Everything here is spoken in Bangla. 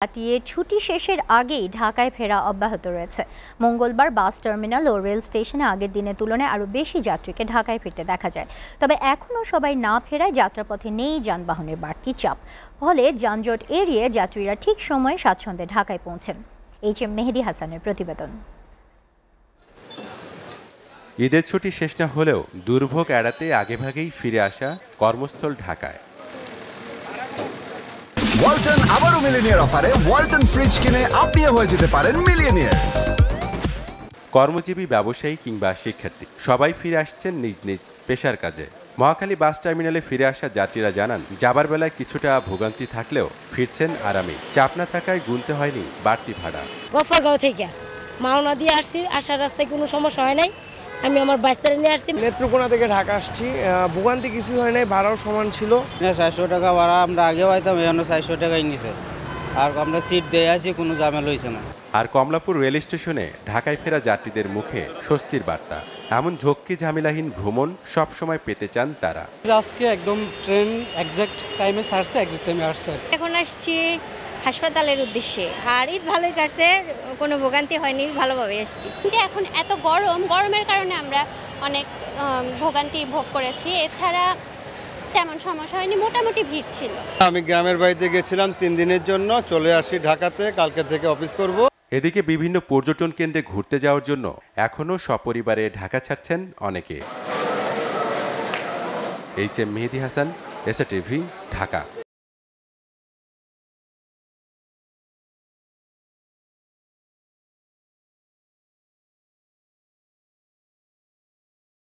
কাটিয়ে ছুটি শেষের আগেই ঢাকায় ফেরা অব্যাহত রয়েছে। মঙ্গলবার বাস টার্মিনাল ও রেল স্টেশনে আগের দিনের তুলনায় আরও বেশি যাত্রীকে ঢাকায় ফিরতে দেখা যায়। তবে এখনও সবাই না ফেরায় যাত্রাপথে নেই যানবাহনের বাড়তি চাপ, ফলে যানজট এড়িয়ে যাত্রীরা ঠিক সময়ে স্বাচ্ছন্দ্যে ঢাকায় পৌঁছেন। HM মেহেদী হাসানের প্রতিবেদন। ঈদের ছুটি শেষ না হলেও দুর্ভোগ এড়াতে আগেভাগেই ফিরে আসা কর্মস্থল ঢাকায়। ওয়ালটন আবারও মিলিনিয়ার অফারে ওয়ালটন ফ্রিজ কিনে আপনিও হয়ে যেতে পারেন মিলিয়নিয়ার। কর্মজীবী, ব্যবসায়ী কিংবা শিক্ষার্থী সবাই ফিরে আসছেন নিজ নিজ পেশার কাজে। মহাখালী বাস টার্মিনালে ফিরে আসা যাত্রীরা জানান, যাবার বেলায় কিছুটা ভোগান্তি থাকলেও ফিরছেন আরামে। চাপ না থাকায় গুনতে হয়নি বাড়তি ভাড়া। গফরগাঁও থেকে মাওনা দিয়ে আসছি, আসার রাস্তায় কোনো সমস্যা হয় নাই। আমি আমার বাচ্চারা নিয়ে আসছি। নেত্রকোনা থেকে ঢাকা আসছি, ভোগান্তি কিছু হয় নাই, ভাড়াও সমান ছিল। 400 টাকা ভাড়া আমরা আগে পাইতাম, এখন 400 টাকাই নিছে। আর আমরা সিট দিয়ে আছি, কোনো ঝামেলা হয়েছে না। আর কমলাপুর রেল স্টেশনে ঢাকায় ফেরা যাত্রীদের মুখে স্বস্তির বার্তা। এমন ঝক্কি ঝামেলাহীন ভ্রমণ সবসময় পেতে চান তারা। আজকে একদম ট্রেন এক্সাক্ট টাইমে ছাড়ছে, এক্সাক্ট টাইমে আসছে। এখন আসছি হাসপাতালের উদ্দেশ্যে, আর ঈদ ভালোই কাটছে, কোনো ভোগান্তি হয়নি, ভালোভাবে এসেছি। কিন্তু এখন এত গরমের কারণে আমরা অনেক ভোগান্তি ভোগ করেছি। এছাড়া তেমন সমস্যা হয়নি, মোটামুটি ভিড় ছিল। আমি গ্রামের বাড়িতে গেছিলাম 3 দিনের জন্য, চলে আসি ঢাকাতে, কালকে থেকে অফিস করব। এদিকে বিভিন্ন পর্যটন কেন্দ্রে ঘুরতে যাওয়ার জন্য এখনও সপরিবারে ঢাকা ছাড়ছেন অনেকে। HM মেহেদী হাসান, SRTV, ঢাকা।